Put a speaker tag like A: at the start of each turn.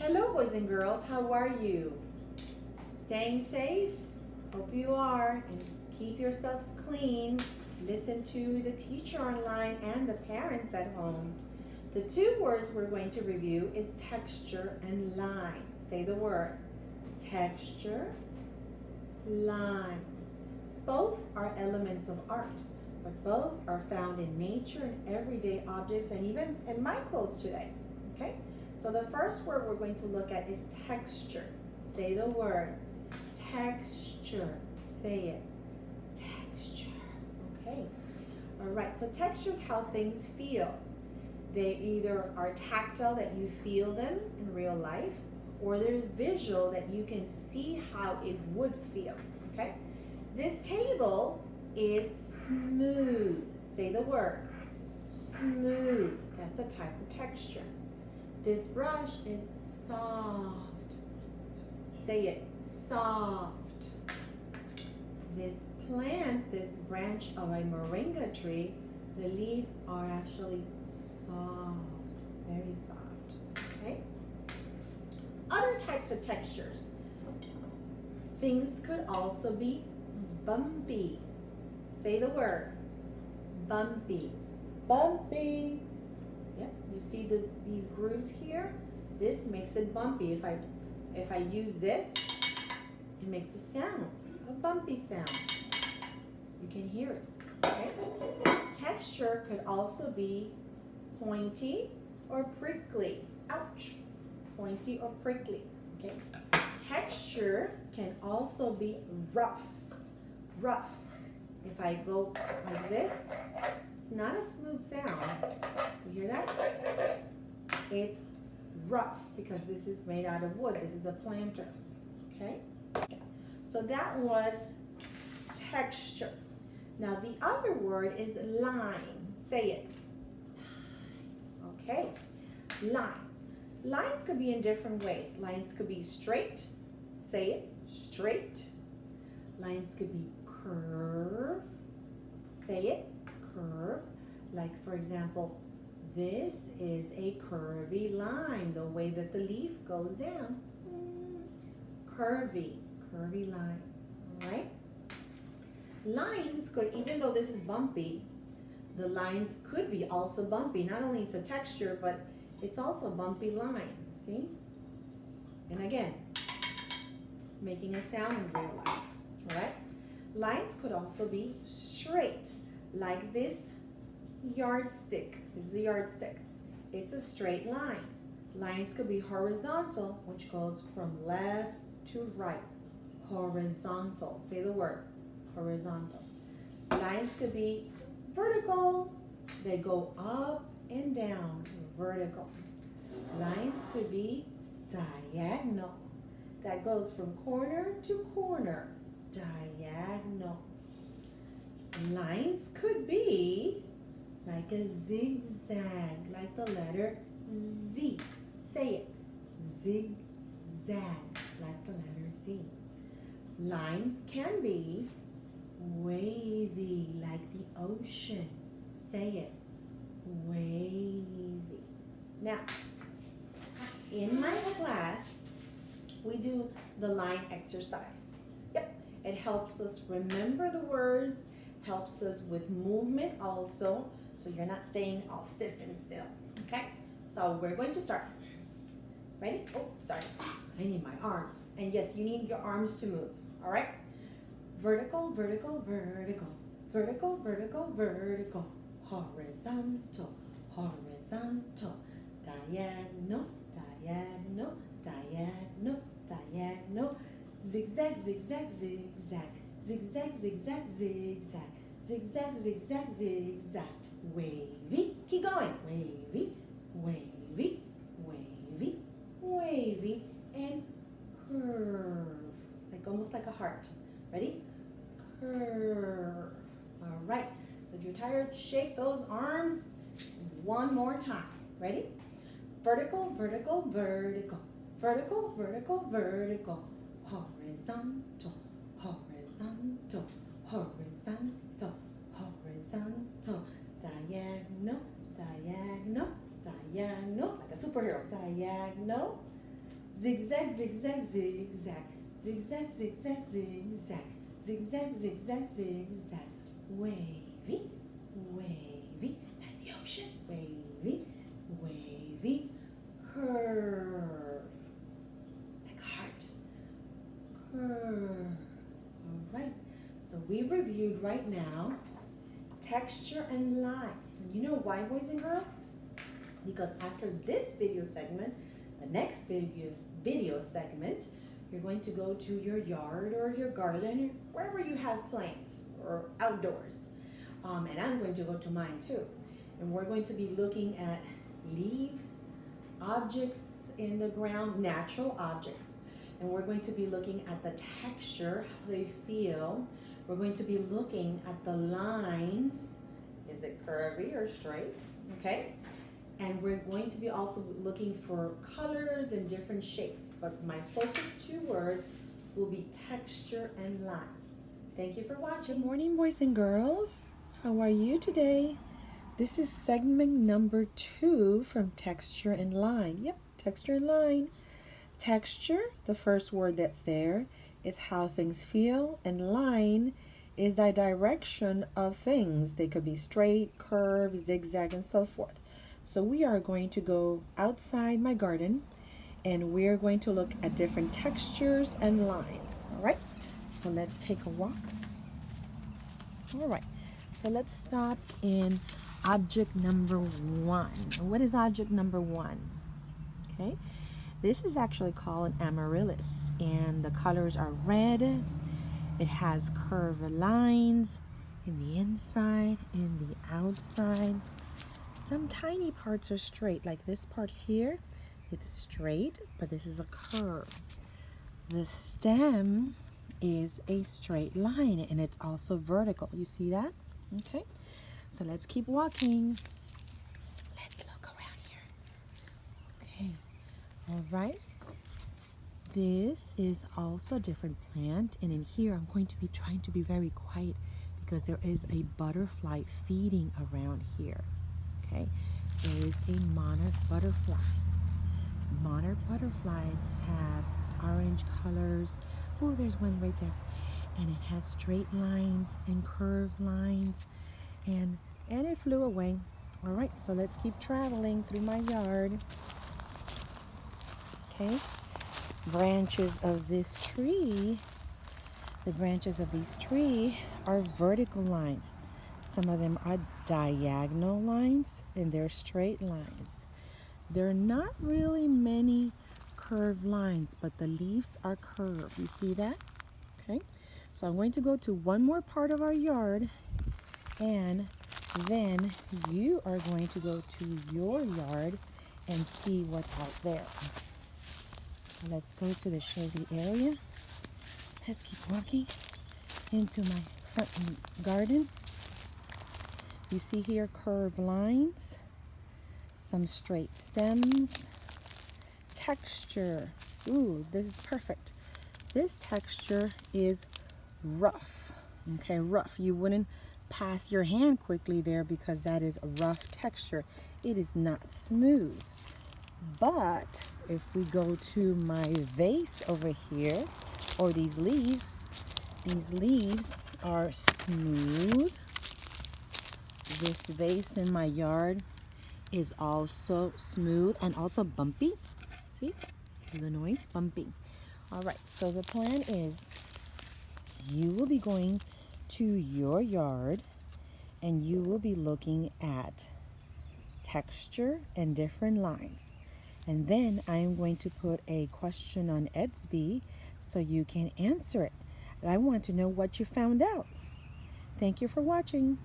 A: Hello, boys and girls. How are you? Staying safe? Hope you are. And keep yourselves clean. Listen to the teacher online and the parents at home. The two words we're going to review is texture and line. Say the word. Texture, line. Both are elements of art, but both are found in nature and everyday objects and even in my clothes today. Okay? So the first word we're going to look at is texture. Say the word. Texture. Say it. Texture. Okay. All right. So texture is how things feel. They either are tactile, that you feel them in real life, or they're visual, that you can see how it would feel. Okay. This table is smooth. Say the word. Smooth. That's a type of texture. This brush is soft. Say it, soft. This plant, this branch of a moringa tree, the leaves are actually soft, very soft, okay? Other types of textures. Things could also be bumpy. Say the word, bumpy. Bumpy. Yep, you see these grooves here? This makes it bumpy. If I use this, it makes a sound, a bumpy sound. You can hear it, okay? Texture could also be pointy or prickly. Ouch, pointy or prickly, okay? Texture can also be rough, rough. If I go like this, it's not a smooth sound. You hear that? It's rough because this is made out of wood. This is a planter. Okay? So that was texture. Now the other word is line. Say it. Okay. Line. Lines could be in different ways. Lines could be straight. Say it. Straight. Lines could be curve. Say it. Curve. Like, for example, this is a curvy line, the way that the leaf goes down. Curvy line, all right? Lines could, even though this is bumpy, the lines could be also bumpy. Not only it's a texture, but it's also a bumpy line, see? And again, making a sound in real life, all right? Lines could also be straight, like this yardstick. This is a yardstick. It's a straight line. Lines could be horizontal, which goes from left to right. Horizontal. Say the word. Horizontal. Lines could be vertical. They go up and down. Vertical. Lines could be diagonal. That goes from corner to corner. Diagonal. Lines could be like a zigzag, like the letter Z. Say it. Zigzag, like the letter Z. Lines can be wavy, like the ocean. Say it. Wavy. Now, in my class, we do the line exercise. Yep. It helps us remember the words, helps us with movement also, so you're not staying all stiff and still, okay? So we're going to start. Ready? Oh, sorry. I need my arms. And yes, you need your arms to move, all right? Vertical, vertical, vertical. Vertical, vertical, vertical. Horizontal, horizontal. Diagonal, diagonal, diagonal, diagonal. Zigzag, zigzag, zigzag. Zigzag, zigzag, zigzag. Zigzag, zigzag, zigzag. Wavy. Keep going. Wavy, wavy, wavy, wavy, and curve. Like almost like a heart. Ready? Curve. All right. So if you're tired, shake those arms one more time. Ready? Vertical, vertical, vertical. Vertical, vertical, vertical. Horizontal, horizontal, horizontal, horizontal. Diagonal, diagonal, diagonal. Like a superhero. Diagonal, Zigzag, zigzag, zigzag. Zigzag, zigzag, zigzag. Zigzag, zigzag, zigzag. Wavy, wavy. Like the ocean. Wavy, wavy. Curve. Like a heart. Curve. All right. So we reviewed right now texture and line. And you know why, boys and girls? Because after this video segment, the next video segment, you're going to go to your yard or your garden, wherever you have plants or outdoors. And I'm going to go to mine too. And we're going to be looking at leaves, objects in the ground, natural objects. And we're going to be looking at the texture, how they feel. We're going to be looking at the lines. Is it curvy or straight? Okay. And we're going to be also looking for colors and different shapes. But my focus 2 words will be texture and lines. Thank you for watching. Good morning, boys and girls. How are you today? This is segment number 2 from texture and line. Yep, texture and line. Texture, the first word that's there, is how things feel, and line is the direction of things. They could be straight, curve, zigzag, and so forth. So we are going to go outside my garden and we're going to look at different textures and lines. All right, so let's take a walk. All right, so let's stop in object number 1. What is object number 1? Okay, this is actually called an amaryllis, and the colors are red. It has curved lines in the inside, in the outside. Some tiny parts are straight, like this part here. It's straight, but this is a curve. The stem is a straight line, and it's also vertical. You see that? Okay, so let's keep walking. Let's look around here. Okay, all right. This is also a different plant, and in here I'm going to be trying to be very quiet because there is a butterfly feeding around here. Okay, there is a monarch butterfly. Monarch butterflies have orange colors. Oh, there's one right there. And it has straight lines and curved lines. And it flew away. All right, so let's keep traveling through my yard. Okay, branches of this tree, the branches of this tree are vertical lines. Some of them are diagonal lines, and they're straight lines. There are not really many curved lines, but the leaves are curved. You see that? Okay, so I'm going to go to one more part of our yard, and then you are going to go to your yard and see what's out there. Let's go to the shady area. Let's keep walking into my front garden. You see here curved lines, some straight stems, texture. Ooh, this is perfect. This texture is rough. Okay, rough. You wouldn't pass your hand quickly there because that is a rough texture. It is not smooth. But if we go to my vase over here, or these leaves are smooth. This vase in my yard is also smooth and also bumpy. See the noise? Bumpy. All right, so the plan is you will be going to your yard and you will be looking at texture and different lines. And then I'm going to put a question on Edsby so you can answer it. I want to know what you found out. Thank you for watching.